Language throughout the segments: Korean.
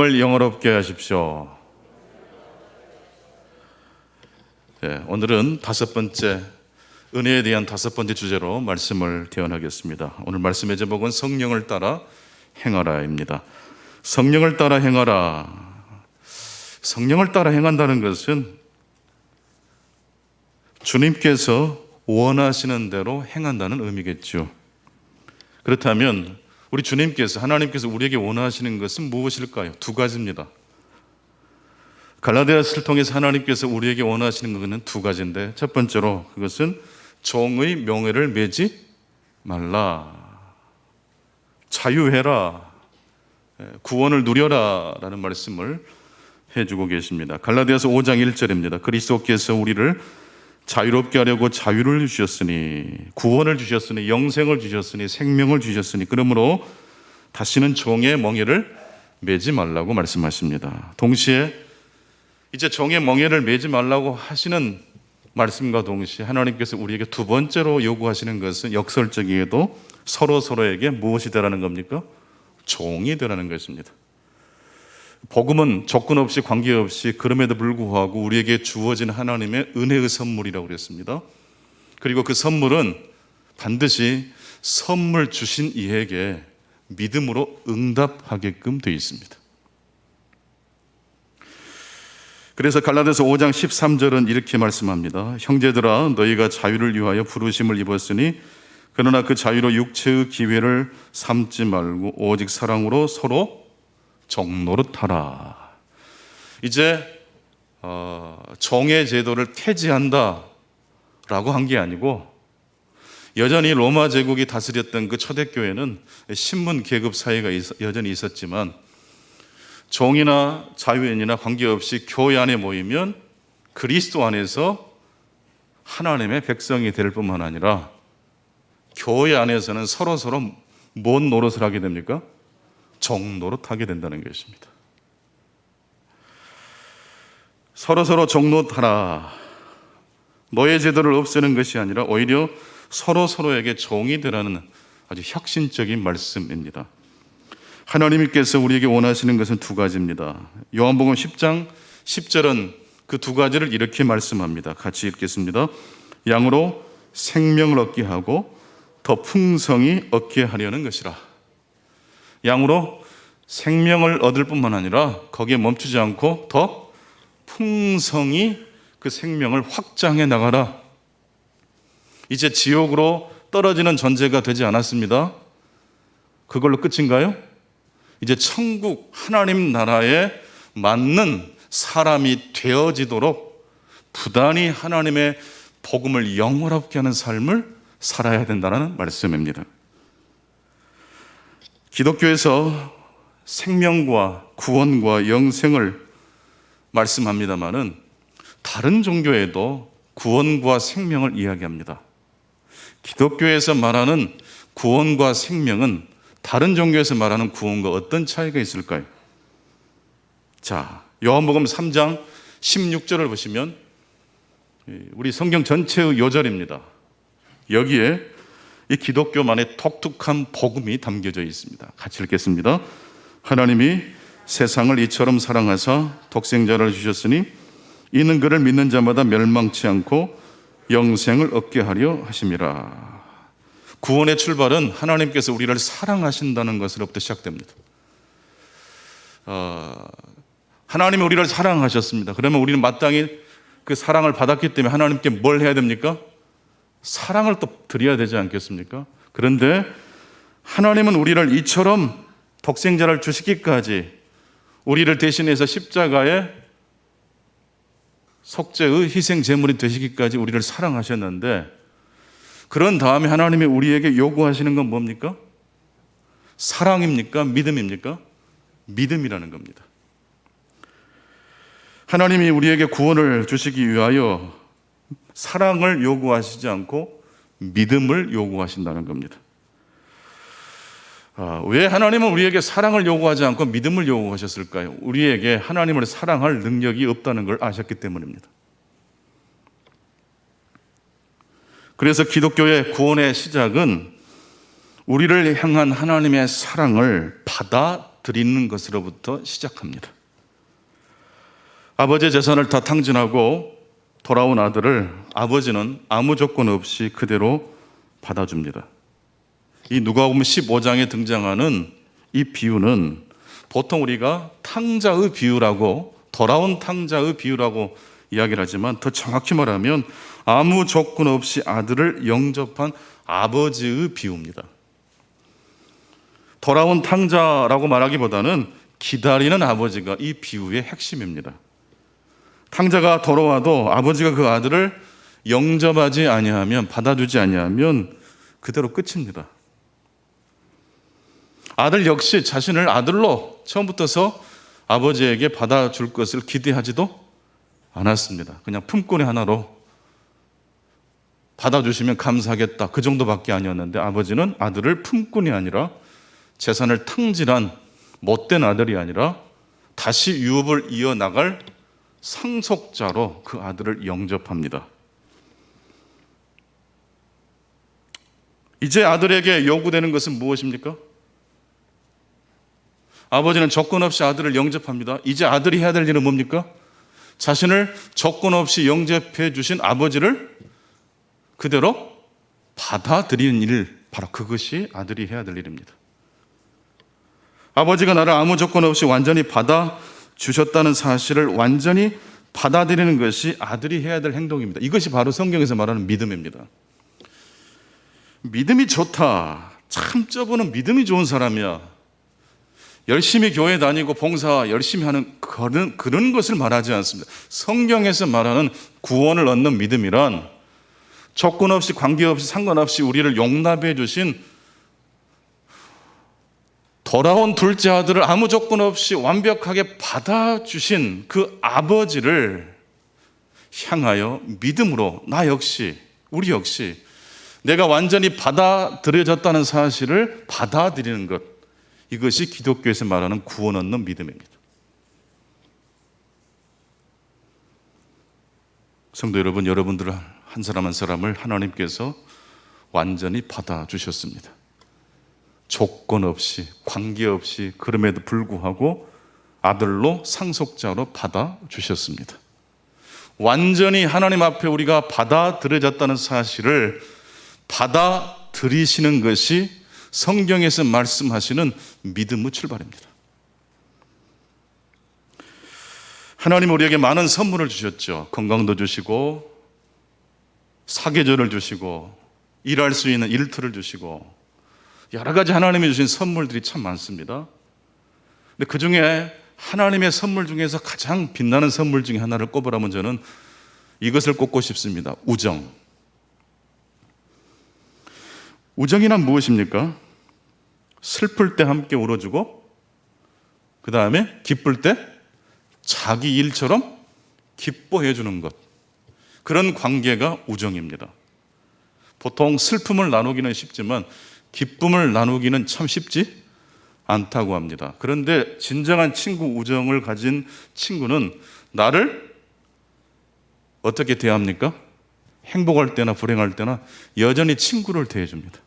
을 영화롭게 하십시오. 오늘은 다섯 번째 은혜에 대한 다섯 번째 주제로 말씀을 대언하겠습니다. 오늘 말씀의 제목은 성령을 따라 행하라입니다. 성령을 따라 행하라. 성령을 따라 행한다는 것은 주님께서 원하시는 대로 행한다는 의미겠죠. 그렇다면 우리 주님께서, 하나님께서 우리에게 원하시는 것은 무엇일까요? 두 가지입니다. 갈라디아서를 통해서 하나님께서 우리에게 원하시는 것은 두 가지인데, 첫 번째로 그것은 종의 명예를 매지 말라, 자유해라, 구원을 누려라 라는 말씀을 해주고 계십니다. 갈라디아서 5장 1절입니다. 그리스도께서 우리를 자유롭게 하려고 자유를 주셨으니, 구원을 주셨으니, 영생을 주셨으니, 생명을 주셨으니, 그러므로 다시는 종의 멍에를 매지 말라고 말씀하십니다. 동시에 이제 종의 멍에를 매지 말라고 하시는 말씀과 동시에 하나님께서 우리에게 두 번째로 요구하시는 것은 역설적이게도 서로에게 무엇이 되라는 겁니까? 종이 되라는 것입니다. 복음은 조건 없이 관계없이 그럼에도 불구하고 우리에게 주어진 하나님의 은혜의 선물이라고 그랬습니다. 그리고 그 선물은 반드시 선물 주신 이에게 믿음으로 응답하게끔 되어 있습니다. 그래서 갈라디아서 5장 13절은 이렇게 말씀합니다. 형제들아, 너희가 자유를 위하여 부르심을 입었으니 그러나 그 자유로 육체의 기회를 삼지 말고 오직 사랑으로 서로 종노릇하라. 이제 종의 제도를 폐지한다 라고 한 게 아니고, 여전히 로마 제국이 다스렸던 그 초대교회는 신분 계급 사회가 여전히 있었지만 종이나 자유인이나 관계없이 교회 안에 모이면 그리스도 안에서 하나님의 백성이 될 뿐만 아니라 교회 안에서는 서로 뭔 노릇을 하게 됩니까? 종 노릇하게 된다는 것입니다. 서로 종 노릇하라. 노예 제도를 없애는 것이 아니라 오히려 서로에게 종이 되라는 아주 혁신적인 말씀입니다. 하나님께서 우리에게 원하시는 것은 두 가지입니다. 요한복음 10장 10절은 그 두 가지를 이렇게 말씀합니다. 같이 읽겠습니다. 양으로 생명을 얻게 하고 더 풍성히 얻게 하려는 것이라. 양으로 생명을 얻을 뿐만 아니라 거기에 멈추지 않고 더 풍성히 그 생명을 확장해 나가라. 이제 지옥으로 떨어지는 존재가 되지 않았습니다. 그걸로 끝인가요? 이제 천국 하나님 나라에 맞는 사람이 되어지도록 부단히 하나님의 복음을 영원롭게 하는 삶을 살아야 된다는 말씀입니다. 기독교에서 생명과 구원과 영생을 말씀합니다마는 다른 종교에도 구원과 생명을 이야기합니다. 기독교에서 말하는 구원과 생명은 다른 종교에서 말하는 구원과 어떤 차이가 있을까요? 자, 요한복음 3장 16절을 보시면 우리 성경 전체의 요절입니다. 여기에 이 기독교만의 독특한 복음이 담겨져 있습니다. 같이 읽겠습니다. 하나님이 세상을 이처럼 사랑하사 독생자를 주셨으니 이는 그를 믿는 자마다 멸망치 않고 영생을 얻게 하려 하심이라. 구원의 출발은 하나님께서 우리를 사랑하신다는 것으로부터 시작됩니다. 하나님이 우리를 사랑하셨습니다. 그러면 우리는 마땅히 그 사랑을 받았기 때문에 하나님께 뭘 해야 됩니까? 사랑을 또 드려야 되지 않겠습니까? 그런데 하나님은 우리를 이처럼 독생자를 주시기까지, 우리를 대신해서 십자가의 속죄의 희생 제물이 되시기까지 우리를 사랑하셨는데, 그런 다음에 하나님이 우리에게 요구하시는 건 뭡니까? 사랑입니까? 믿음입니까? 믿음이라는 겁니다. 하나님이 우리에게 구원을 주시기 위하여 사랑을 요구하시지 않고 믿음을 요구하신다는 겁니다. 왜 하나님은 우리에게 사랑을 요구하지 않고 믿음을 요구하셨을까요? 우리에게 하나님을 사랑할 능력이 없다는 걸 아셨기 때문입니다. 그래서 기독교의 구원의 시작은 우리를 향한 하나님의 사랑을 받아 받아들이는 것으로부터 시작합니다. 아버지의 재산을 다 탕진하고 돌아온 아들을 아버지는 아무 조건 없이 그대로 받아줍니다. 이 누가복음 15장에 등장하는 이 비유는 보통 우리가 탕자의 비유라고, 돌아온 탕자의 비유라고 이야기를 하지만 더 정확히 말하면 아무 조건 없이 아들을 영접한 아버지의 비유입니다. 돌아온 탕자라고 말하기보다는 기다리는 아버지가 이 비유의 핵심입니다. 탕자가 돌아와도 아버지가 그 아들을 영접하지 아니하면, 받아주지 아니하면 그대로 끝입니다. 아들 역시 자신을 아들로 처음부터서 아버지에게 받아줄 것을 기대하지도 않았습니다. 그냥 품꾼의 하나로 받아주시면 감사하겠다, 그 정도밖에 아니었는데 아버지는 아들을 품꾼이 아니라 재산을 탕진한 못된 아들이 아니라 다시 유업을 이어나갈 상속자로 그 아들을 영접합니다. 이제 아들에게 요구되는 것은 무엇입니까? 아버지는 조건 없이 아들을 영접합니다. 이제 아들이 해야 될 일은 뭡니까? 자신을 조건 없이 영접해 주신 아버지를 그대로 받아들이는 일, 바로 그것이 아들이 해야 될 일입니다. 아버지가 나를 아무 조건 없이 완전히 받아주셨다는 사실을 완전히 받아들이는 것이 아들이 해야 될 행동입니다. 이것이 바로 성경에서 말하는 믿음입니다. 믿음이 좋다, 참 저분은 믿음이 좋은 사람이야, 열심히 교회 다니고 봉사 열심히 하는 그런 것을 말하지 않습니다. 성경에서 말하는 구원을 얻는 믿음이란 조건 없이, 관계없이, 상관없이 우리를 용납해 주신, 돌아온 둘째 아들을 아무 조건 없이 완벽하게 받아주신 그 아버지를 향하여 믿음으로 나 역시, 우리 역시 내가 완전히 받아들여졌다는 사실을 받아들이는 것, 이것이 기독교에서 말하는 구원 얻는 믿음입니다. 성도 여러분, 여러분들 한 사람 한 사람을 하나님께서 완전히 받아주셨습니다. 조건 없이, 관계 없이, 그럼에도 불구하고 아들로, 상속자로 받아주셨습니다. 완전히 하나님 앞에 우리가 받아들여졌다는 사실을 받아들이시는 것이 성경에서 말씀하시는 믿음의 출발입니다. 하나님 우리에게 많은 선물을 주셨죠. 건강도 주시고, 사계절을 주시고, 일할 수 있는 일터를 주시고, 여러 가지 하나님이 주신 선물들이 참 많습니다. 근데 그 중에 하나님의 선물 중에서 가장 빛나는 선물 중에 하나를 꼽으라면 저는 이것을 꼽고 싶습니다. 우정. 우정이란 무엇입니까? 슬플 때 함께 울어주고, 그 다음에 기쁠 때 자기 일처럼 기뻐해 주는 것, 그런 관계가 우정입니다. 보통 슬픔을 나누기는 쉽지만 기쁨을 나누기는 참 쉽지 않다고 합니다. 그런데 진정한 친구 우정을 가진 친구는 나를 어떻게 대합니까? 행복할 때나 불행할 때나 여전히 친구를 대해줍니다.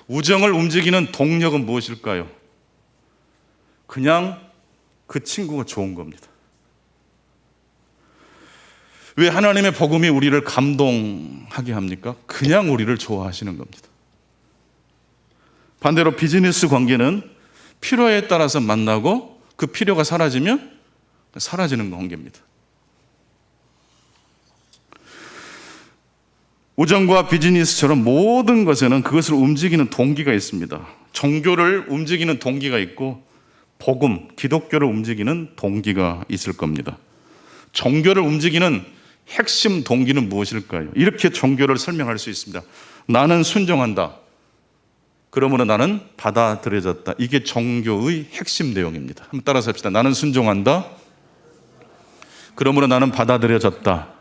우정을 움직이는 동력은 무엇일까요? 그냥 그 친구가 좋은 겁니다. 왜 하나님의 복음이 우리를 감동하게 합니까? 그냥 우리를 좋아하시는 겁니다. 반대로 비즈니스 관계는 필요에 따라서 만나고 그 필요가 사라지면 사라지는 관계입니다. 우정과 비즈니스처럼 모든 것에는 그것을 움직이는 동기가 있습니다. 종교를 움직이는 동기가 있고 복음, 기독교를 움직이는 동기가 있을 겁니다. 종교를 움직이는 핵심 동기는 무엇일까요? 이렇게 종교를 설명할 수 있습니다. 나는 순종한다, 그러므로 나는 받아들여졌다. 이게 종교의 핵심 내용입니다. 한번 따라서 합시다. 나는 순종한다, 그러므로 나는 받아들여졌다.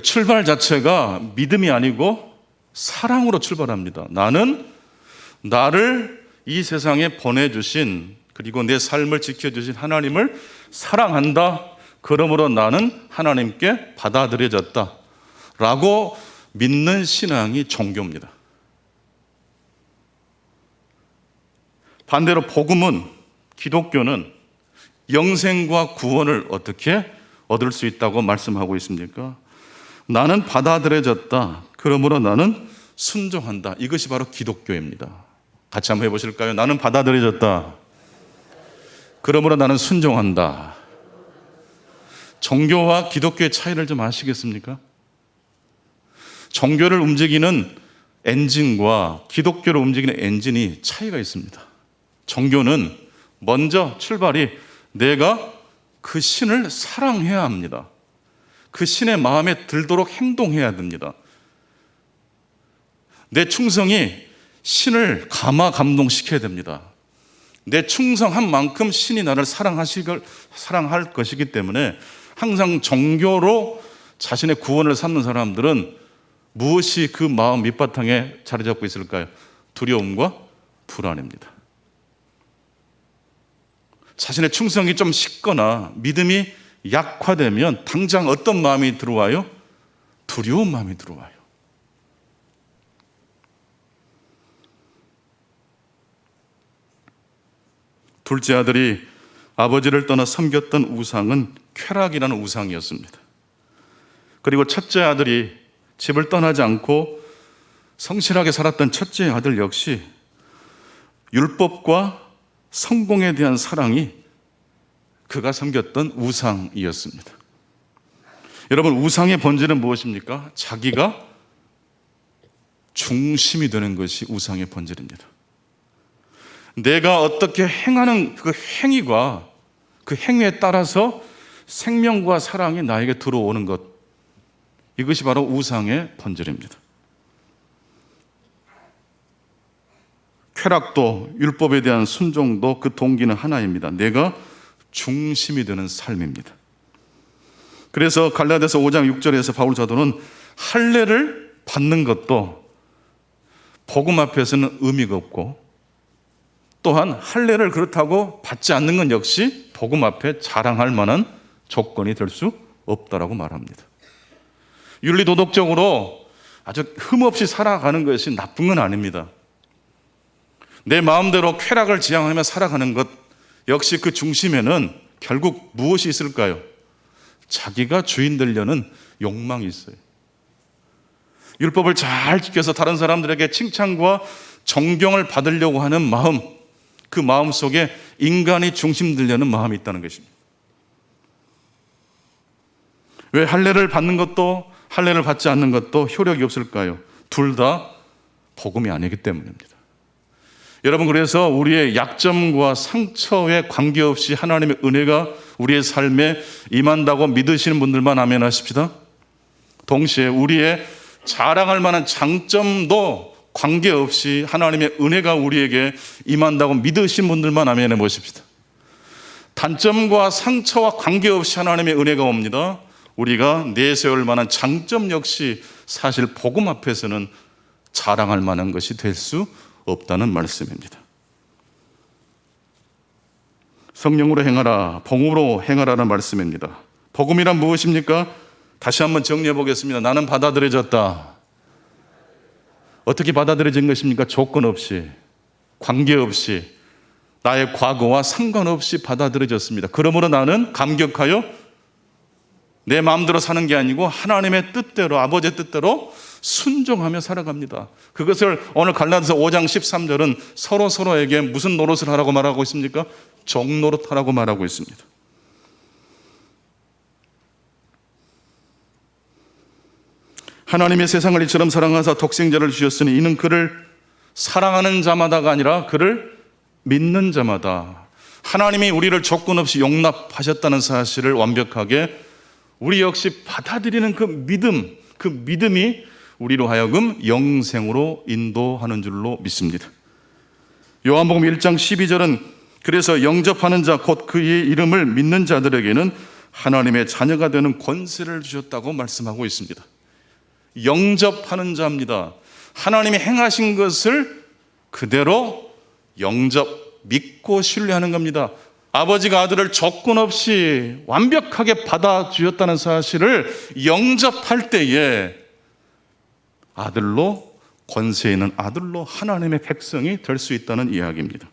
출발 자체가 믿음이 아니고 사랑으로 출발합니다. 나는 나를 이 세상에 보내주신, 그리고 내 삶을 지켜주신 하나님을 사랑한다. 그러므로 나는 하나님께 받아들여졌다 라고 믿는 신앙이 종교입니다. 반대로 복음은, 기독교는 영생과 구원을 어떻게 얻을 수 있다고 말씀하고 있습니까? 나는 받아들여졌다. 그러므로 나는 순종한다. 이것이 바로 기독교입니다. 같이 한번 해보실까요? 나는 받아들여졌다. 그러므로 나는 순종한다. 종교와 기독교의 차이를 좀 아시겠습니까? 종교를 움직이는 엔진과 기독교를 움직이는 엔진이 차이가 있습니다. 종교는 먼저 출발이 내가 그 신을 사랑해야 합니다. 그 신의 마음에 들도록 행동해야 됩니다. 내 충성이 신을 감동시켜야 됩니다. 내 충성한 만큼 신이 나를 사랑할 것이기 때문에 항상 종교로 자신의 구원을 삼는 사람들은 무엇이 그 마음 밑바탕에 자리 잡고 있을까요? 두려움과 불안입니다. 자신의 충성이 좀 식거나 믿음이 약화되면 당장 어떤 마음이 들어와요? 두려운 마음이 들어와요. 둘째 아들이 아버지를 떠나 섬겼던 우상은 쾌락이라는 우상이었습니다. 그리고 첫째 아들이 집을 떠나지 않고 성실하게 살았던 첫째 아들 역시 율법과 성공에 대한 사랑이 그가 섬겼던 우상이었습니다. 여러분, 우상의 본질은 무엇입니까? 자기가 중심이 되는 것이 우상의 본질입니다. 내가 어떻게 행하는 그 행위가, 그 행위에 따라서 생명과 사랑이 나에게 들어오는 것, 이것이 바로 우상의 본질입니다. 쾌락도 율법에 대한 순종도 그 동기는 하나입니다. 내가 중심이 되는 삶입니다. 그래서 갈라디아서 5장 6절에서 바울 사도는 할례를 받는 것도 복음 앞에서는 의미가 없고, 또한 할례를 그렇다고 받지 않는 건 역시 복음 앞에 자랑할 만한 조건이 될 수 없다라고 말합니다. 윤리도덕적으로 아주 흠없이 살아가는 것이 나쁜 건 아닙니다. 내 마음대로 쾌락을 지향하며 살아가는 것 역시 그 중심에는 결국 무엇이 있을까요? 자기가 주인 되려는 욕망이 있어요. 율법을 잘 지켜서 다른 사람들에게 칭찬과 존경을 받으려고 하는 마음, 그 마음 속에 인간이 중심 되려는 마음이 있다는 것입니다. 왜 할례를 받는 것도 할례를 받지 않는 것도 효력이 없을까요? 둘 다 복음이 아니기 때문입니다. 여러분, 그래서 우리의 약점과 상처에 관계없이 하나님의 은혜가 우리의 삶에 임한다고 믿으시는 분들만 아멘 하십시다. 동시에 우리의 자랑할 만한 장점도 관계없이 하나님의 은혜가 우리에게 임한다고 믿으시는 분들만 아멘 해보십시다. 단점과 상처와 관계없이 하나님의 은혜가 옵니다. 우리가 내세울 만한 장점 역시 사실 복음 앞에서는 자랑할 만한 것이 될 수 없다는 말씀입니다. 성령으로 행하라, 복음으로 행하라는 말씀입니다. 복음이란 무엇입니까? 다시 한번 정리해 보겠습니다. 나는 받아들여졌다. 어떻게 받아들여진 것입니까? 조건 없이, 관계 없이, 나의 과거와 상관없이 받아들여졌습니다. 그러므로 나는 감격하여 내 마음대로 사는 게 아니고 하나님의 뜻대로, 아버지의 뜻대로 순종하며 살아갑니다. 그것을 오늘 갈라디아서 5장 13절은 서로에게 무슨 노릇을 하라고 말하고 있습니까? 종노릇하라고 말하고 있습니다. 하나님의 세상을 이처럼 사랑하사 독생자를 주셨으니 이는 그를 사랑하는 자마다가 아니라 그를 믿는 자마다. 하나님이 우리를 조건 없이 용납하셨다는 사실을 완벽하게 우리 역시 받아들이는 그 믿음이 우리로 하여금 영생으로 인도하는 줄로 믿습니다. 요한복음 1장 12절은 그래서 영접하는 자 곧 그의 이름을 믿는 자들에게는 하나님의 자녀가 되는 권세를 주셨다고 말씀하고 있습니다. 영접하는 자입니다. 하나님이 행하신 것을 그대로 믿고 신뢰하는 겁니다. 아버지가 아들을 조건 없이 완벽하게 받아주셨다는 사실을 영접할 때에 아들로, 권세 있는 아들로 하나님의 백성이 될 수 있다는 이야기입니다.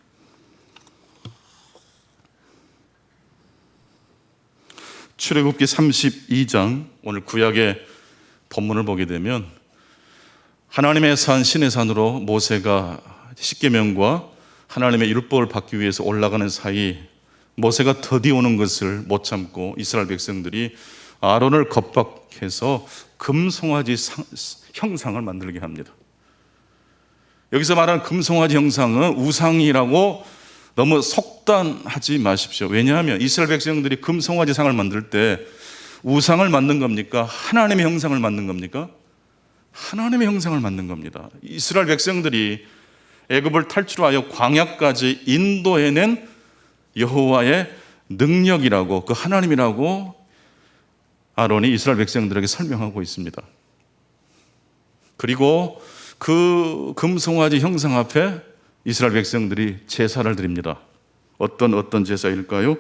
출애굽기 32장, 오늘 구약의 본문을 보게 되면 하나님의 산 신의 산으로 모세가 십계명과 하나님의 율법을 받기 위해서 올라가는 사이 모세가 더디 오는 것을 못 참고 이스라엘 백성들이 아론을 겁박해서 금송아지 형상을 만들게 합니다. 여기서 말하는 금송아지 형상은 우상이라고 너무 속단하지 마십시오. 왜냐하면 이스라엘 백성들이 금송아지 상을 만들 때 우상을 만든 겁니까? 하나님의 형상을 만든 겁니까? 하나님의 형상을 만든 겁니다. 이스라엘 백성들이 애굽을 탈출하여 광야까지 인도해낸 여호와의 능력이라고, 그 하나님이라고 아론이 이스라엘 백성들에게 설명하고 있습니다. 그리고 그 금송아지 형상 앞에 이스라엘 백성들이 제사를 드립니다. 어떤 제사일까요?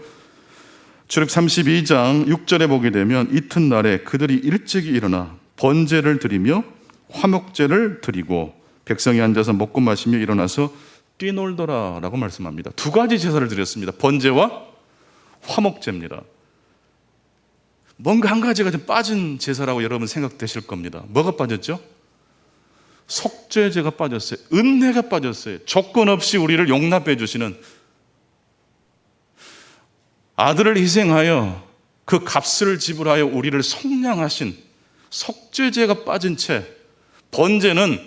출애굽 32장 6절에 보게 되면 이튿날에 그들이 일찍이 일어나 번제를 드리며 화목제를 드리고 백성이 앉아서 먹고 마시며 일어나서 뛰놀더라 라고 말씀합니다. 두 가지 제사를 드렸습니다. 번제와 화목제입니다. 뭔가 한 가지가 좀 빠진 제사라고 여러분 생각되실 겁니다. 뭐가 빠졌죠? 속죄제가 빠졌어요. 은혜가 빠졌어요. 조건 없이 우리를 용납해 주시는, 아들을 희생하여 그 값을 지불하여 우리를 속량하신 속죄제가 빠진 채, 번제는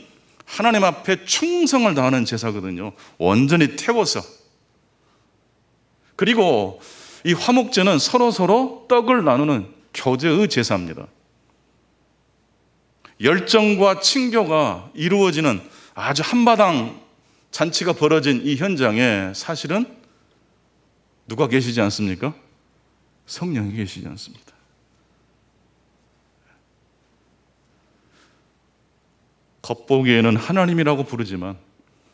하나님 앞에 충성을 다하는 제사거든요. 온전히 태워서. 그리고 이 화목제는 서로 떡을 나누는 교제의 제사입니다. 열정과 친교가 이루어지는 아주 한바당 잔치가 벌어진 이 현장에 사실은 누가 계시지 않습니까? 성령이 계시지 않습니다. 겉보기에는 하나님이라고 부르지만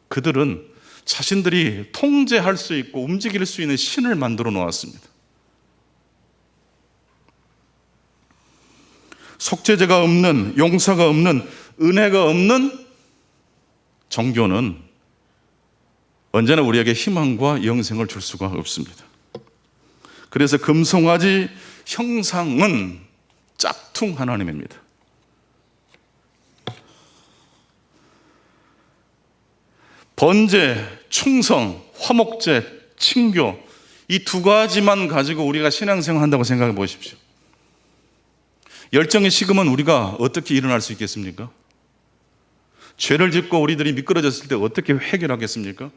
그들은 자신들이 통제할 수 있고 움직일 수 있는 신을 만들어 놓았습니다. 속죄제가 없는, 용서가 없는, 은혜가 없는 종교는 언제나 우리에게 희망과 영생을 줄 수가 없습니다. 그래서 금송아지 형상은 짝퉁 하나님입니다. 번제, 충성, 화목제, 친교, 이 두 가지만 가지고 우리가 신앙생활 한다고 생각해 보십시오. 열정이 식으면 우리가 어떻게 일어날 수 있겠습니까? 죄를 짓고 우리들이 미끄러졌을 때 어떻게 해결하겠습니까?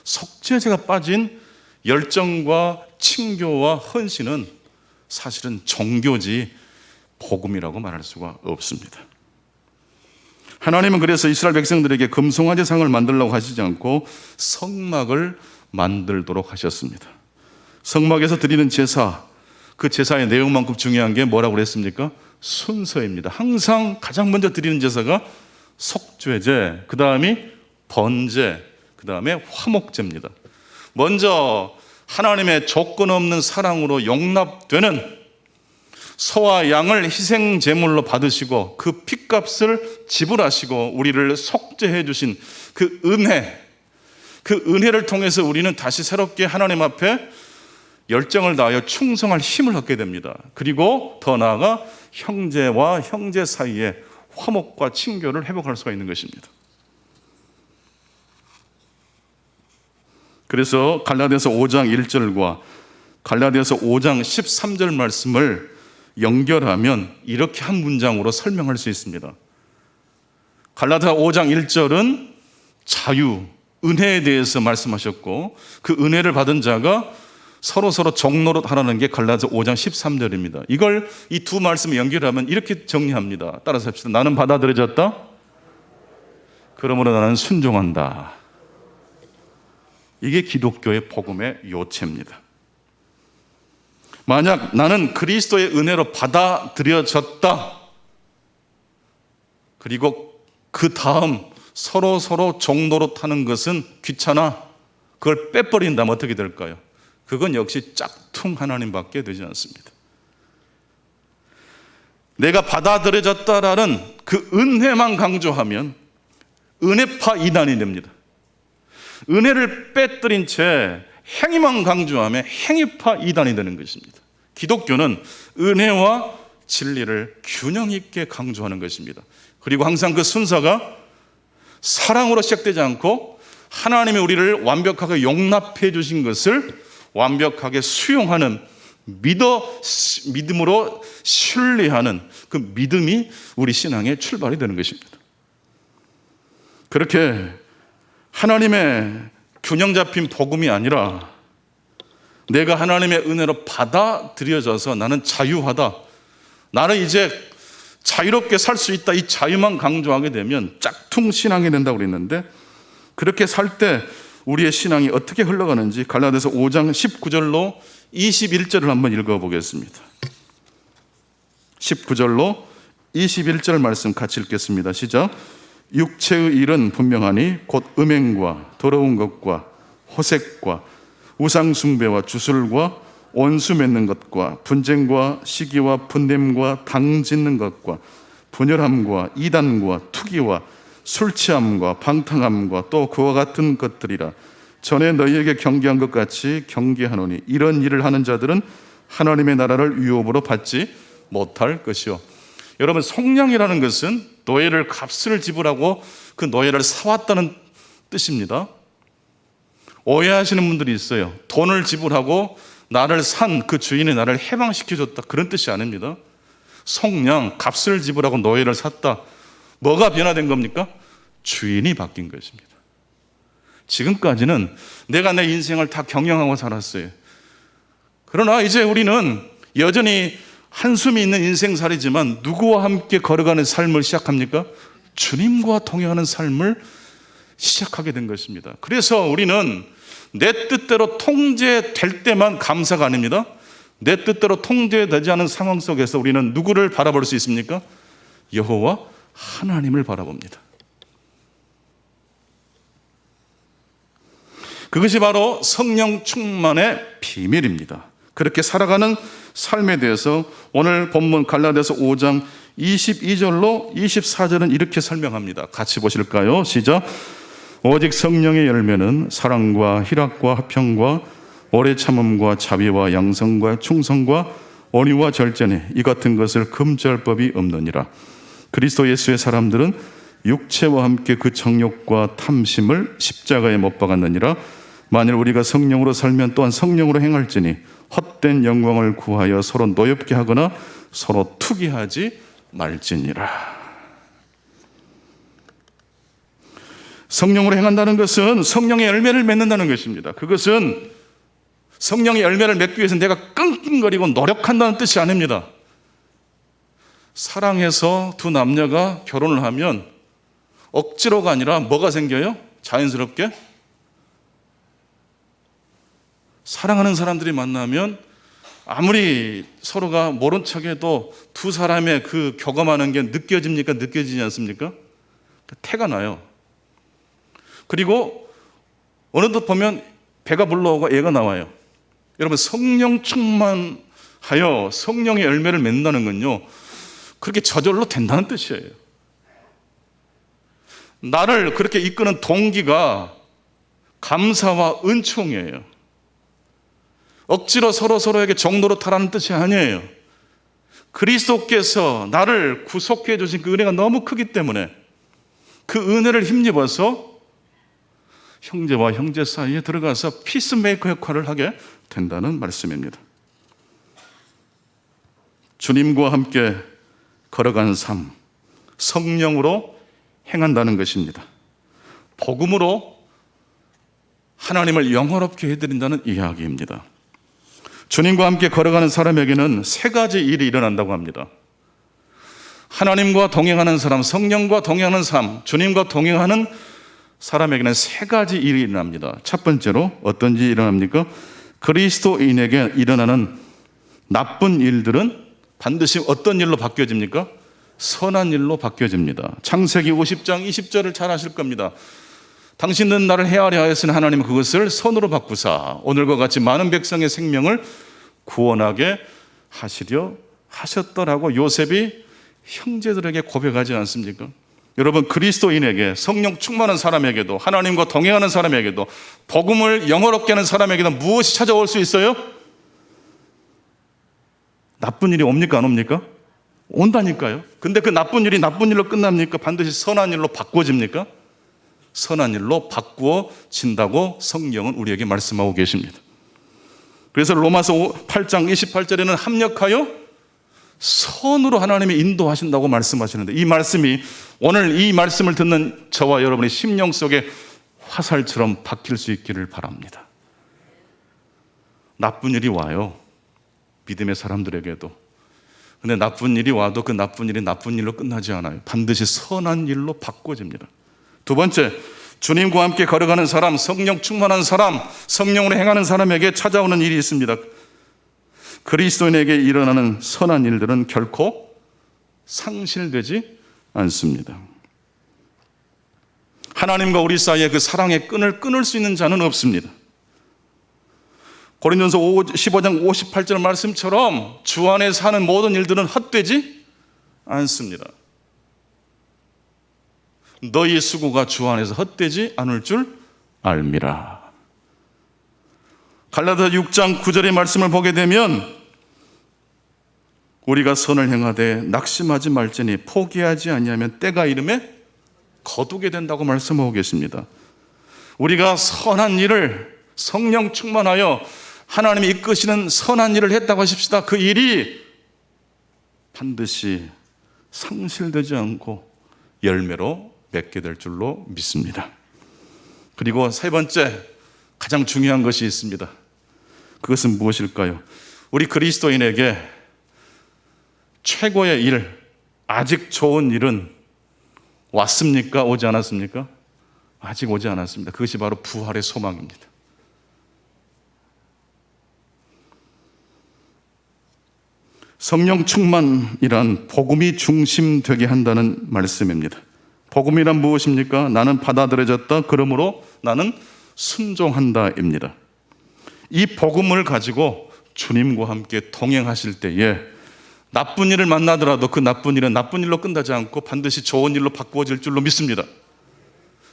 속죄제가 빠진 열정과 친교와 헌신은 사실은 종교지 복음이라고 말할 수가 없습니다. 하나님은 그래서 이스라엘 백성들에게 금송아지 상을 만들려고 하시지 않고 성막을 만들도록 하셨습니다. 성막에서 드리는 제사, 그 제사의 내용만큼 중요한 게 뭐라고 그랬습니까? 순서입니다. 항상 가장 먼저 드리는 제사가 속죄제, 그 다음이 번제, 그 다음에 화목제입니다. 먼저 하나님의 조건 없는 사랑으로 용납되는 소와 양을 희생 제물로 받으시고 그 핏값을 지불하시고 우리를 속죄해 주신 그 은혜, 그 은혜를 통해서 우리는 다시 새롭게 하나님 앞에 열정을 다하여 충성할 힘을 얻게 됩니다. 그리고 더 나아가 형제와 형제 사이에 화목과 친교를 회복할 수가 있는 것입니다. 그래서 갈라디아서 5장 1절과 갈라디아서 5장 13절 말씀을 연결하면 이렇게 한 문장으로 설명할 수 있습니다. 갈라디아 5장 1절은 자유, 은혜에 대해서 말씀하셨고 그 은혜를 받은 자가 서로 종노릇 하라는 게 갈라디아 5장 13절입니다. 이걸 이 두 말씀을 연결하면 이렇게 정리합니다. 따라서 합시다. 나는 받아들여졌다. 그러므로 나는 순종한다. 이게 기독교의 복음의 요체입니다. 만약 나는 그리스도의 은혜로 받아들여졌다. 그리고 그 다음 서로 종노릇하는 것은 귀찮아. 그걸 빼버린다면 어떻게 될까요? 그건 역시 짝퉁 하나님밖에 되지 않습니다. 내가 받아들여졌다라는 그 은혜만 강조하면 은혜파 이단이 됩니다. 은혜를 빼뜨린 채 행위만 강조하면 행위파 이단이 되는 것입니다. 기독교는 은혜와 진리를 균형 있게 강조하는 것입니다. 그리고 항상 그 순서가 사랑으로 시작되지 않고 하나님이 우리를 완벽하게 용납해 주신 것을 완벽하게 수용하는 믿음으로 신뢰하는 그 믿음이 우리 신앙의 출발이 되는 것입니다. 그렇게 하나님의 균형 잡힌 복음이 아니라 내가 하나님의 은혜로 받아들여져서 나는 자유하다, 나는 이제 자유롭게 살 수 있다, 이 자유만 강조하게 되면 짝퉁 신앙이 된다고 그랬는데, 그렇게 살 때 우리의 신앙이 어떻게 흘러가는지 갈라디아서 5장 19절로 21절을 한번 읽어보겠습니다. 19절로 21절 말씀 같이 읽겠습니다. 시작. 육체의 일은 분명하니 곧 음행과 더러운 것과 호색과 우상숭배와 주술과 원수 맺는 것과 분쟁과 시기와 분냄과 당짓는 것과 분열함과 이단과 투기와 술취함과 방탕함과 또 그와 같은 것들이라. 전에 너희에게 경계한 것 같이 경계하노니 이런 일을 하는 자들은 하나님의 나라를 유업으로 받지 못할 것이요. 여러분, 속량이라는 것은 노예를 값을 지불하고 그 노예를 사왔다는 뜻입니다. 오해하시는 분들이 있어요. 돈을 지불하고 나를 산 그 주인이 나를 해방시켜줬다, 그런 뜻이 아닙니다. 속량, 값을 지불하고 노예를 샀다. 뭐가 변화된 겁니까? 주인이 바뀐 것입니다. 지금까지는 내가 내 인생을 다 경영하고 살았어요. 그러나 이제 우리는 여전히 한숨이 있는 인생살이지만 누구와 함께 걸어가는 삶을 시작합니까? 주님과 동행하는 삶을 시작하게 된 것입니다. 그래서 우리는 내 뜻대로 통제될 때만 감사가 아닙니다. 내 뜻대로 통제되지 않은 상황 속에서 우리는 누구를 바라볼 수 있습니까? 여호와 하나님을 바라봅니다. 그것이 바로 성령 충만의 비밀입니다. 그렇게 살아가는 삶에 대해서 오늘 본문 갈라디아서 5장 22절로 24절은 이렇게 설명합니다. 같이 보실까요? 시작. 오직 성령의 열매는 사랑과 희락과 화평과 오래 참음과 자비와 양성과 충성과 온유와 절제니 이 같은 것을 금지할 법이 없느니라. 그리스도 예수의 사람들은 육체와 함께 그 정욕과 탐심을 십자가에 못 박았느니라. 만일 우리가 성령으로 살면 또한 성령으로 행할지니 헛된 영광을 구하여 서로 노엽게 하거나 서로 투기하지 말지니라. 성령으로 행한다는 것은 성령의 열매를 맺는다는 것입니다. 그것은 성령의 열매를 맺기 위해서 내가 끙끙거리고 노력한다는 뜻이 아닙니다. 사랑해서 두 남녀가 결혼을 하면 억지로가 아니라 뭐가 생겨요? 자연스럽게? 사랑하는 사람들이 만나면 아무리 서로가 모른 척해도 두 사람의 그 교감하는 게 느껴집니까? 느껴지지 않습니까? 태가 나요. 그리고 어느덧 보면 배가 불러오고 애가 나와요. 여러분, 성령 충만하여 성령의 열매를 맺는다는 건요, 그렇게 저절로 된다는 뜻이에요. 나를 그렇게 이끄는 동기가 감사와 은총이에요. 억지로 서로에게 종노릇하라는 뜻이 아니에요. 그리스도께서 나를 구속해 주신 그 은혜가 너무 크기 때문에 그 은혜를 힘입어서 형제와 형제 사이에 들어가서 피스메이커 역할을 하게 된다는 말씀입니다. 주님과 함께 걸어가는 삶, 성령으로 행한다는 것입니다. 복음으로 하나님을 영화롭게 해드린다는 이야기입니다. 주님과 함께 걸어가는 사람에게는 세 가지 일이 일어난다고 합니다. 하나님과 동행하는 사람, 성령과 동행하는 삶, 주님과 동행하는 사람에게는 세 가지 일이 일어납니다. 첫 번째로 어떤 일이 일어납니까? 그리스도인에게 일어나는 나쁜 일들은 반드시 어떤 일로 바뀌어집니까? 선한 일로 바뀌어집니다. 창세기 50장 20절을 잘 아실 겁니다. 당신은 나를 헤아려 하였으니 하나님은 그것을 선으로 바꾸사 오늘과 같이 많은 백성의 생명을 구원하게 하시려 하셨더라고 요셉이 형제들에게 고백하지 않습니까? 여러분, 그리스도인에게, 성령 충만한 사람에게도, 하나님과 동행하는 사람에게도, 복음을 영어롭게 하는 사람에게도 무엇이 찾아올 수 있어요? 나쁜 일이 옵니까 안 옵니까? 온다니까요. 근데 그 나쁜 일이 나쁜 일로 끝납니까? 반드시 선한 일로 바꿔집니까? 선한 일로 바꾸어진다고 성경은 우리에게 말씀하고 계십니다. 그래서 로마서 8장 28절에는 합력하여 선으로 하나님이 인도하신다고 말씀하시는데, 이 말씀이 오늘 이 말씀을 듣는 저와 여러분의 심령 속에 화살처럼 박힐 수 있기를 바랍니다. 나쁜 일이 와요, 믿음의 사람들에게도. 근데 나쁜 일이 와도 그 나쁜 일이 나쁜 일로 끝나지 않아요. 반드시 선한 일로 바꿔집니다. 두 번째, 주님과 함께 걸어가는 사람, 성령 충만한 사람, 성령으로 행하는 사람에게 찾아오는 일이 있습니다. 그리스도인에게 일어나는 선한 일들은 결코 상실되지 않습니다. 하나님과 우리 사이에 그 사랑의 끈을 끊을 수 있는 자는 없습니다. 고린도전서 15장 58절 말씀처럼 주 안에서 하는 모든 일들은 헛되지 않습니다. 너희 수고가 주 안에서 헛되지 않을 줄 알미라. 갈라디아 6장 9절의 말씀을 보게 되면 우리가 선을 행하되 낙심하지 말지니 포기하지 아니하면 때가 이름에 거두게 된다고 말씀하고 계십니다. 우리가 선한 일을 성령 충만하여 하나님이 이끄시는 선한 일을 했다고 하십시다. 그 일이 반드시 상실되지 않고 열매로 맺게 될 줄로 믿습니다. 그리고 세 번째, 가장 중요한 것이 있습니다. 그것은 무엇일까요? 우리 그리스도인에게 최고의 일, 아직 좋은 일은 왔습니까? 오지 않았습니까? 아직 오지 않았습니다. 그것이 바로 부활의 소망입니다. 성령 충만이란 복음이 중심되게 한다는 말씀입니다. 복음이란 무엇입니까? 나는 받아들여졌다, 그러므로 나는 순종한다입니다. 이 복음을 가지고 주님과 함께 동행하실 때에 나쁜 일을 만나더라도 그 나쁜 일은 나쁜 일로 끝나지 않고 반드시 좋은 일로 바꾸어질 줄로 믿습니다.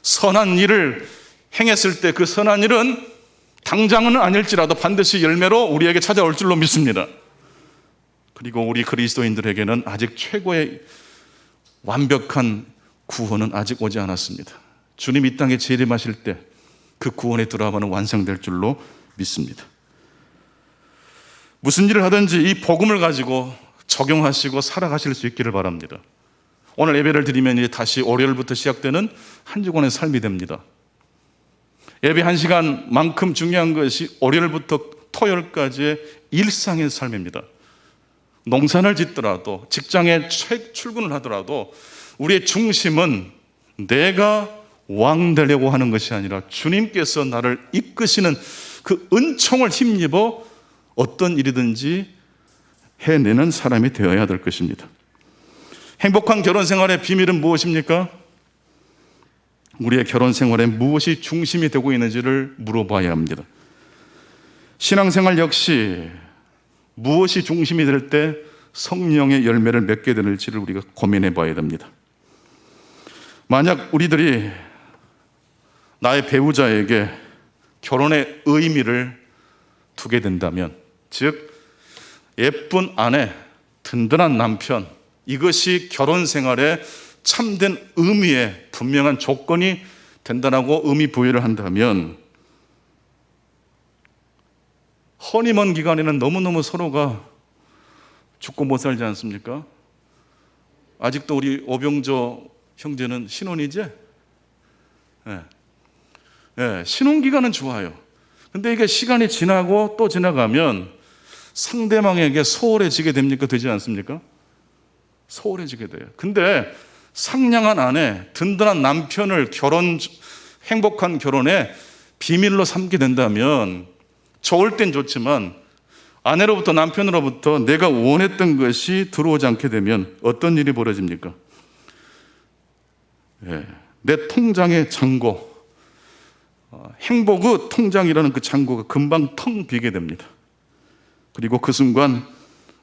선한 일을 행했을 때 그 선한 일은 당장은 아닐지라도 반드시 열매로 우리에게 찾아올 줄로 믿습니다. 그리고 우리 그리스도인들에게는 아직 최고의 완벽한 구원은 아직 오지 않았습니다. 주님 이 땅에 재림하실 때 그 구원의 드라마는 완성될 줄로 믿습니다. 무슨 일을 하든지 이 복음을 가지고 적용하시고 살아가실 수 있기를 바랍니다. 오늘 예배를 드리면 이제 다시 월요일부터 시작되는 한 주간의 삶이 됩니다. 예배 한 시간만큼 중요한 것이 월요일부터 토요일까지의 일상의 삶입니다. 농사를 짓더라도 직장에 출근을 하더라도 우리의 중심은 내가 왕 되려고 하는 것이 아니라 주님께서 나를 이끄시는 그 은총을 힘입어 어떤 일이든지 해내는 사람이 되어야 될 것입니다. 행복한 결혼 생활의 비밀은 무엇입니까? 우리의 결혼 생활에 무엇이 중심이 되고 있는지를 물어봐야 합니다. 신앙생활 역시 무엇이 중심이 될 때 성령의 열매를 맺게 되는지를 우리가 고민해 봐야 됩니다. 만약 우리들이 나의 배우자에게 결혼의 의미를 두게 된다면, 즉 예쁜 아내, 든든한 남편, 이것이 결혼 생활의 참된 의미의 분명한 조건이 된다라고 의미 부여를 한다면, 허니문 기간에는 너무너무 서로가 죽고 못 살지 않습니까? 아직도 우리 오병조 형제는 신혼이지? 신혼 기간은 좋아요. 근데 이게 시간이 지나고 또 지나가면 상대방에게 소홀해지게 됩니까? 되지 않습니까? 소홀해지게 돼요. 근데 상냥한 아내, 든든한 남편을 행복한 결혼의 비밀로 삼게 된다면, 좋을 땐 좋지만 아내로부터, 남편으로부터 내가 원했던 것이 들어오지 않게 되면 어떤 일이 벌어집니까? 내 통장의 잔고, 행복의 통장이라는 그 잔고가 금방 텅 비게 됩니다. 그리고 그 순간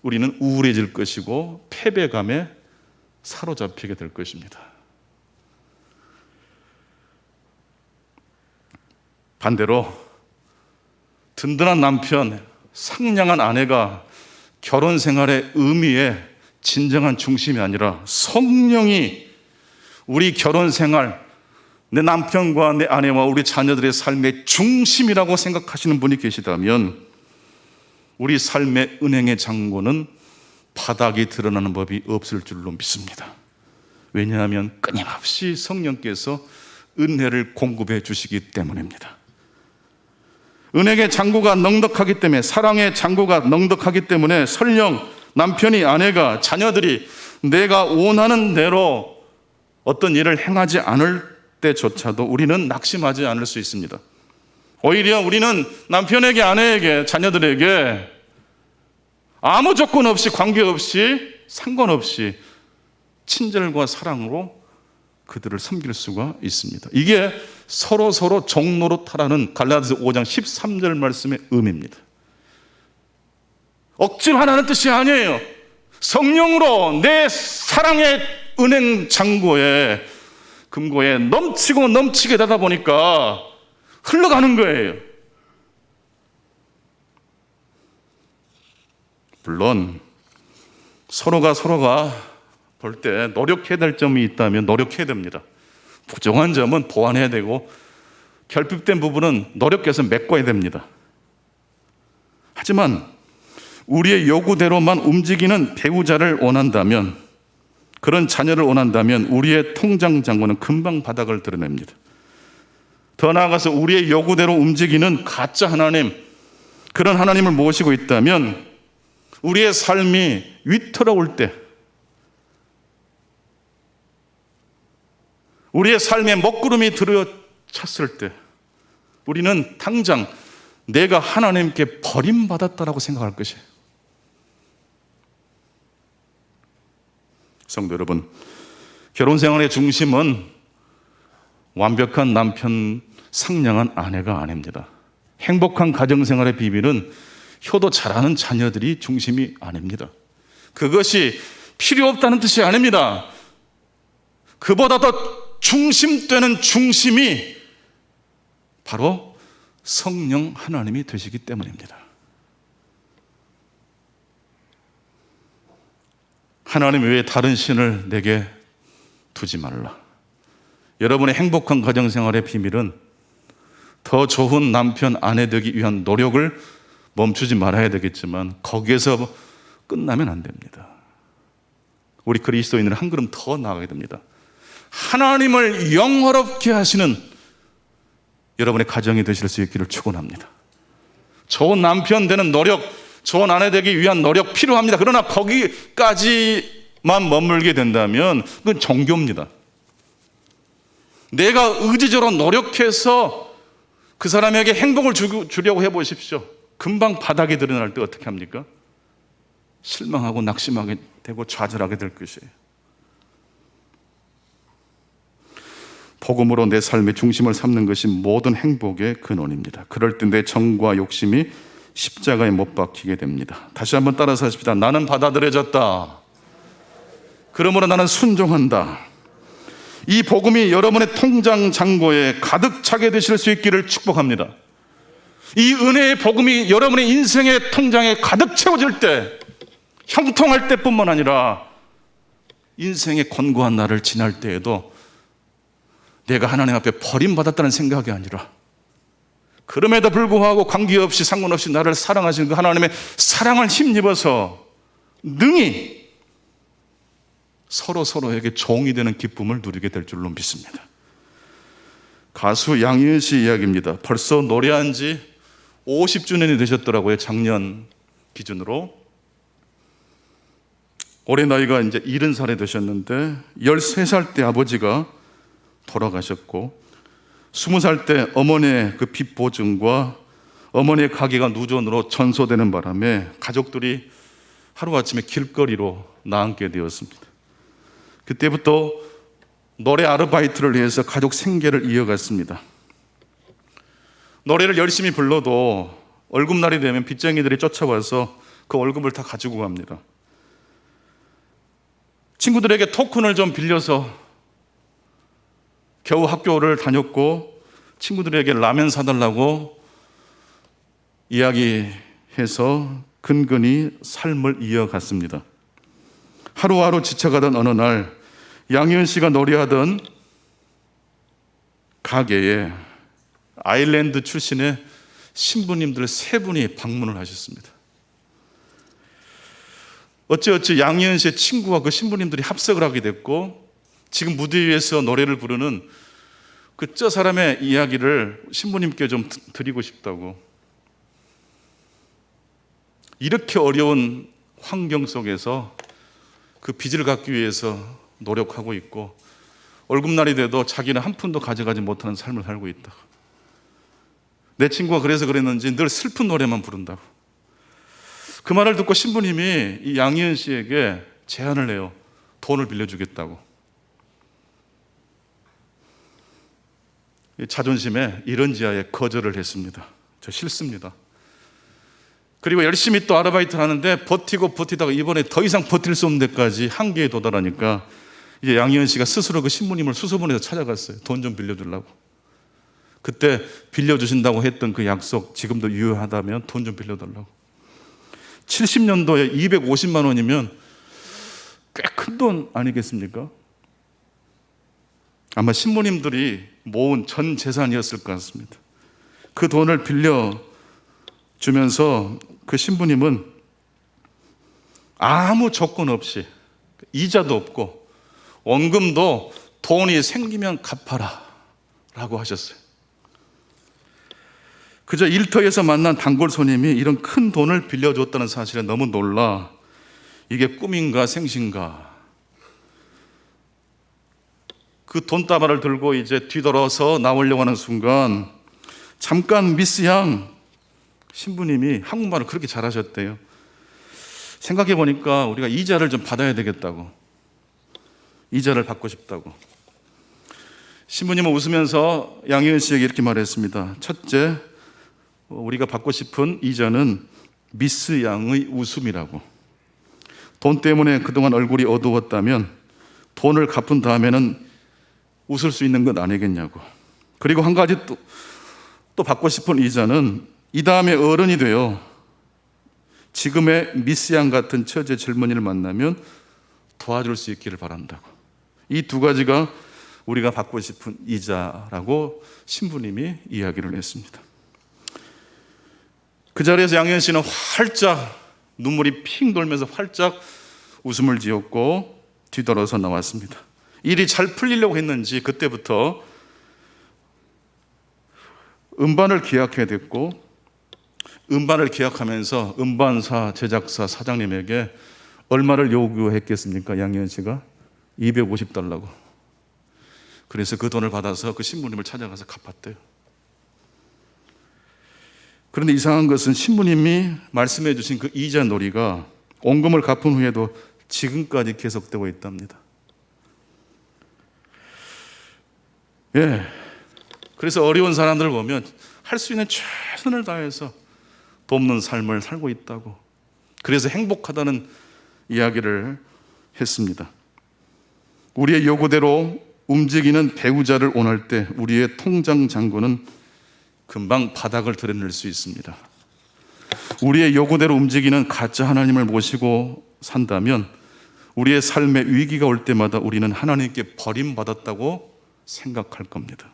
우리는 우울해질 것이고 패배감에 사로잡히게 될 것입니다. 반대로 든든한 남편, 상냥한 아내가 결혼 생활의 의미의 진정한 중심이 아니라 성령이 우리 결혼 생활, 내 남편과 내 아내와 우리 자녀들의 삶의 중심이라고 생각하시는 분이 계시다면 우리 삶의 은행의 창고는 바닥이 드러나는 법이 없을 줄로 믿습니다. 왜냐하면 끊임없이 성령께서 은혜를 공급해 주시기 때문입니다. 은혜의 창고가 넉넉하기 때문에, 사랑의 창고가 넉넉하기 때문에 설령 남편이, 아내가, 자녀들이 내가 원하는 대로 어떤 일을 행하지 않을 때조차도 우리는 낙심하지 않을 수 있습니다. 오히려 우리는 남편에게, 아내에게, 자녀들에게 아무 조건 없이, 관계없이, 상관없이 친절과 사랑으로 그들을 섬길 수가 있습니다. 이게 서로 종노릇하라는 갈라디아서 5장 13절 말씀의 의미입니다. 억지로 하라는 뜻이 아니에요. 성령으로 내 사랑의 은행 창고에, 금고에 넘치고 넘치게 되다 보니까 흘러가는 거예요. 물론 서로가 볼 때 노력해야 될 점이 있다면 노력해야 됩니다. 부족한 점은 보완해야 되고 결핍된 부분은 노력해서 메꿔야 됩니다. 하지만 우리의 요구대로만 움직이는 배우자를 원한다면, 그런 자녀를 원한다면 우리의 통장 잔고는 금방 바닥을 드러냅니다. 더 나아가서 우리의 요구대로 움직이는 가짜 하나님, 그런 하나님을 모시고 있다면 우리의 삶이 위태로울 때, 우리의 삶에 먹구름이 들어찼을 때 우리는 당장 내가 하나님께 버림받았다라고 생각할 것이에요. 성도 여러분, 결혼 생활의 중심은 완벽한 남편, 상냥한 아내가 아닙니다. 행복한 가정 생활의 비밀은 효도 잘하는 자녀들이 중심이 아닙니다. 그것이 필요 없다는 뜻이 아닙니다. 그보다 더 중심되는 중심이 바로 성령 하나님이 되시기 때문입니다. 하나님 외에 다른 신을 내게 두지 말라. 여러분의 행복한 가정생활의 비밀은 더 좋은 남편, 아내 되기 위한 노력을 멈추지 말아야 되겠지만 거기에서 끝나면 안 됩니다. 우리 그리스도인들은 한 걸음 더 나아가야 됩니다. 하나님을 영화롭게 하시는 여러분의 가정이 되실 수 있기를 축원합니다. 좋은 남편 되는 노력, 좋은 아내 되기 위한 노력 필요합니다. 그러나 거기까지만 머물게 된다면 그건 종교입니다. 내가 의지적으로 노력해서 그 사람에게 행복을 주려고 해보십시오. 금방 바닥이 드러날 때 어떻게 합니까? 실망하고 낙심하게 되고 좌절하게 될 것이에요. 복음으로 내 삶의 중심을 삼는 것이 모든 행복의 근원입니다. 그럴 때 내 정과 욕심이 십자가에 못 박히게 됩니다. 다시 한번 따라서 하십시다. 나는 받아들여졌다. 그러므로 나는 순종한다. 이 복음이 여러분의 통장 잔고에 가득 차게 되실 수 있기를 축복합니다. 이 은혜의 복음이 여러분의 인생의 통장에 가득 채워질 때, 형통할 때뿐만 아니라 인생의 곤고한 날을 지날 때에도 내가 하나님 앞에 버림받았다는 생각이 아니라 그럼에도 불구하고 관계없이 상관없이 나를 사랑하시는 그 하나님의 사랑을 힘입어서 능히 서로에게 종이 되는 기쁨을 누리게 될 줄로 믿습니다. 가수 양희은 씨 이야기입니다. 벌써 노래한 지 50주년이 되셨더라고요. 작년 기준으로. 올해 나이가 이제 70살이 되셨는데 13살 때 아버지가 돌아가셨고 20살 때 어머니의 그 빚 보증과 어머니의 가게가 누전으로 전소되는 바람에 가족들이 하루아침에 길거리로 나앉게 되었습니다. 그때부터 노래 아르바이트를 해서 가족 생계를 이어갔습니다. 노래를 열심히 불러도 월급날이 되면 빚쟁이들이 쫓아와서 그 월급을 다 가지고 갑니다. 친구들에게 토큰을 좀 빌려서 겨우 학교를 다녔고 친구들에게 라면 사달라고 이야기해서 근근히 삶을 이어갔습니다. 하루하루 지쳐가던 어느 날 양희은 씨가 놀이하던 가게에 아일랜드 출신의 신부님들 3분이 방문을 하셨습니다. 어찌어찌 양희은 씨의 친구와 그 신부님들이 합석을 하게 됐고, 지금 무대 위에서 노래를 부르는 저 사람의 이야기를 신부님께 좀 드리고 싶다고. 이렇게 어려운 환경 속에서 그 빚을 갚기 위해서 노력하고 있고, 월급날이 돼도 자기는 한 푼도 가져가지 못하는 삶을 살고 있다. 내 친구가 그래서 그랬는지 늘 슬픈 노래만 부른다고. 그 말을 듣고 신부님이 이 양희은 씨에게 제안을 해요. 돈을 빌려주겠다고. 자존심에 이런 지하에 거절을 했습니다. 저 싫습니다. 그리고 열심히 또 아르바이트를 하는데 버티다가 이번에 더 이상 버틸 수 없는 데까지 한계에 도달하니까 이제 양희은 씨가 스스로 그 신부님을 수소문해서 찾아갔어요. 돈 좀 빌려주려고. 그때 빌려주신다고 했던 그 약속 지금도 유효하다면 돈 좀 빌려달라고. 70년도에 250만 원이면 꽤 큰 돈 아니겠습니까? 아마 신부님들이 모은 전 재산이었을 것 같습니다. 그 돈을 빌려주면서 그 신부님은 아무 조건 없이, 이자도 없고 원금도 돈이 생기면 갚아라 라고 하셨어요. 그저 일터에서 만난 단골 손님이 이런 큰 돈을 빌려줬다는 사실에 너무 놀라 이게 꿈인가 생신가. 그 돈다발을 들고 이제 뒤돌아서 나오려고 하는 순간 잠깐 미스 양 신부님이 한국말을 그렇게 잘하셨대요. 생각해 보니까 우리가 이자를 좀 받아야 되겠다고. 이자를 받고 싶다고. 신부님은 웃으면서 양희은 씨에게 이렇게 말했습니다. 첫째, 우리가 받고 싶은 이자는 미스 양의 웃음이라고. 돈 때문에 그동안 얼굴이 어두웠다면 돈을 갚은 다음에는 웃을 수 있는 것 아니겠냐고. 그리고 한 가지 또 받고 싶은 이자는 이 다음에 어른이 되어 지금의 미스 양 같은 처제 젊은이를 만나면 도와줄 수 있기를 바란다고. 이 2가지가 우리가 받고 싶은 이자라고 신부님이 이야기를 했습니다. 그 자리에서 양희은 씨는 활짝 눈물이 핑 돌면서 활짝 웃음을 지었고 뒤돌아서 나왔습니다. 일이 잘 풀리려고 했는지 그때부터 음반을 계약해야 됐고, 음반을 계약하면서 음반사 제작사 사장님에게 얼마를 요구했겠습니까? 양희은 씨가 $250. 그래서 그 돈을 받아서 그 신부님을 찾아가서 갚았대요. 그런데 이상한 것은 신부님이 말씀해 주신 그 이자 놀이가 원금을 갚은 후에도 지금까지 계속되고 있답니다. 그래서 어려운 사람들을 보면 할 수 있는 최선을 다해서 돕는 삶을 살고 있다고. 그래서 행복하다는 이야기를 했습니다. 우리의 요구대로 움직이는 배우자를 원할 때 우리의 통장 잔고는 금방 바닥을 드러낼 수 있습니다. 우리의 요구대로 움직이는 가짜 하나님을 모시고 산다면 우리의 삶에 위기가 올 때마다 우리는 하나님께 버림받았다고 생각할 겁니다.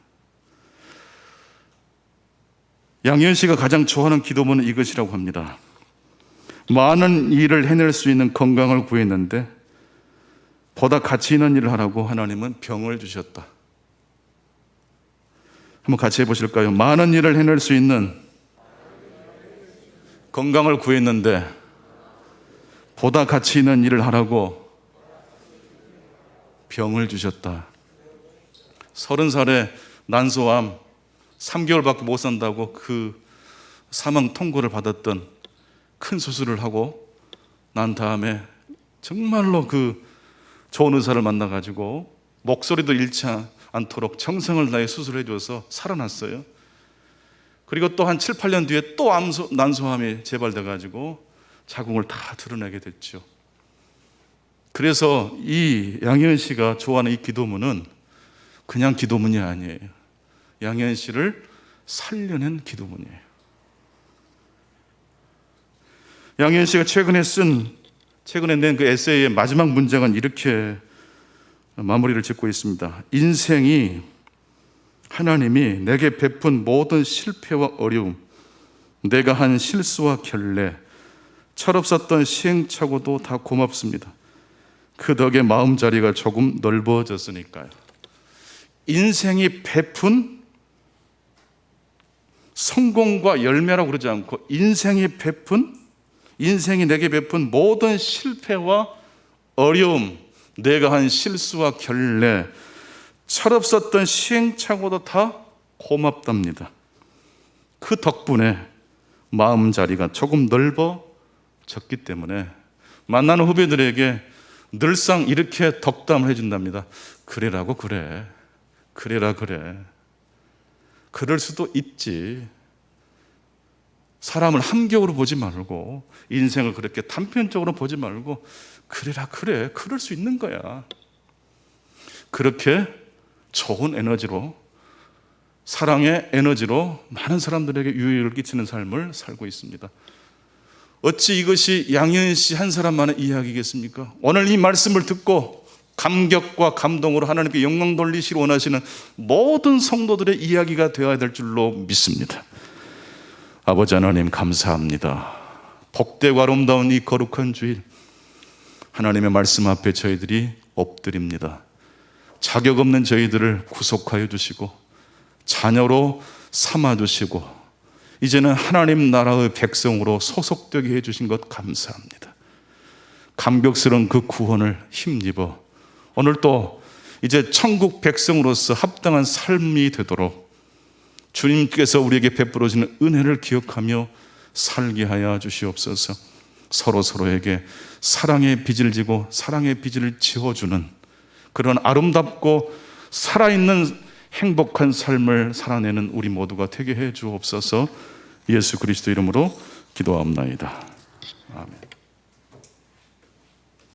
양희은 씨가 가장 좋아하는 기도문은 이것이라고 합니다. 많은 일을 해낼 수 있는 건강을 구했는데 보다 가치 있는 일을 하라고 하나님은 병을 주셨다. 한번 같이 해보실까요? 많은 일을 해낼 수 있는 건강을 구했는데 보다 가치 있는 일을 하라고 병을 주셨다. 30살에 난소암 3개월밖에 못 산다고 그 사망 통고를 받았던 큰 수술을 하고 난 다음에 정말로 그 좋은 의사를 만나가지고 목소리도 잃지 않도록 정성을 다해 수술해 줘서 살아났어요. 그리고 또 한 7, 8년 뒤에 또 난소암이 재발돼가지고 자궁을 다 드러내게 됐죠. 그래서 이 양희은 씨가 좋아하는 이 기도문은 그냥 기도문이 아니에요. 양희은 씨를 살려낸 기도문이에요. 양현 씨가 최근에 낸 그 에세이의 마지막 문장은 이렇게 마무리를 짓고 있습니다. 인생이 하나님이 내게 베푼 모든 실패와 어려움, 내가 한 실수와 결례, 철없었던 시행착오도 다 고맙습니다. 그 덕에 마음자리가 조금 넓어졌으니까요. 인생이 베푼 성공과 열매라고 그러지 않고 인생이 내게 베푼 모든 실패와 어려움, 내가 한 실수와 결례, 철없었던 시행착오도 다 고맙답니다. 그 덕분에 마음자리가 조금 넓어졌기 때문에 만나는 후배들에게 늘상 이렇게 덕담을 해준답니다. 그래라고 그래. 그래라 그래. 그럴 수도 있지. 사람을 한격으로 보지 말고 인생을 그렇게 단편적으로 보지 말고 그래라 그래. 그럴 수 있는 거야. 그렇게 좋은 에너지로, 사랑의 에너지로 많은 사람들에게 유익을 끼치는 삶을 살고 있습니다. 어찌 이것이 양현 씨 한 사람만의 이야기겠습니까? 오늘 이 말씀을 듣고 감격과 감동으로 하나님께 영광 돌리시길 원하시는 모든 성도들의 이야기가 되어야 될 줄로 믿습니다. 아버지 하나님 감사합니다. 복되고 아름다운 이 거룩한 주일, 하나님의 말씀 앞에 저희들이 엎드립니다. 자격 없는 저희들을 구속하여 주시고 자녀로 삼아 주시고 이제는 하나님 나라의 백성으로 소속되게 해주신 것 감사합니다. 감격스러운 그 구원을 힘입어 오늘 또 이제 천국 백성으로서 합당한 삶이 되도록 주님께서 우리에게 베풀어주는 은혜를 기억하며 살게 하여 주시옵소서. 서로에게 사랑의 빚을 지고 사랑의 빚을 지어주는 그런 아름답고 살아있는 행복한 삶을 살아내는 우리 모두가 되게 해 주옵소서. 예수 그리스도 이름으로 기도하옵나이다. 아멘.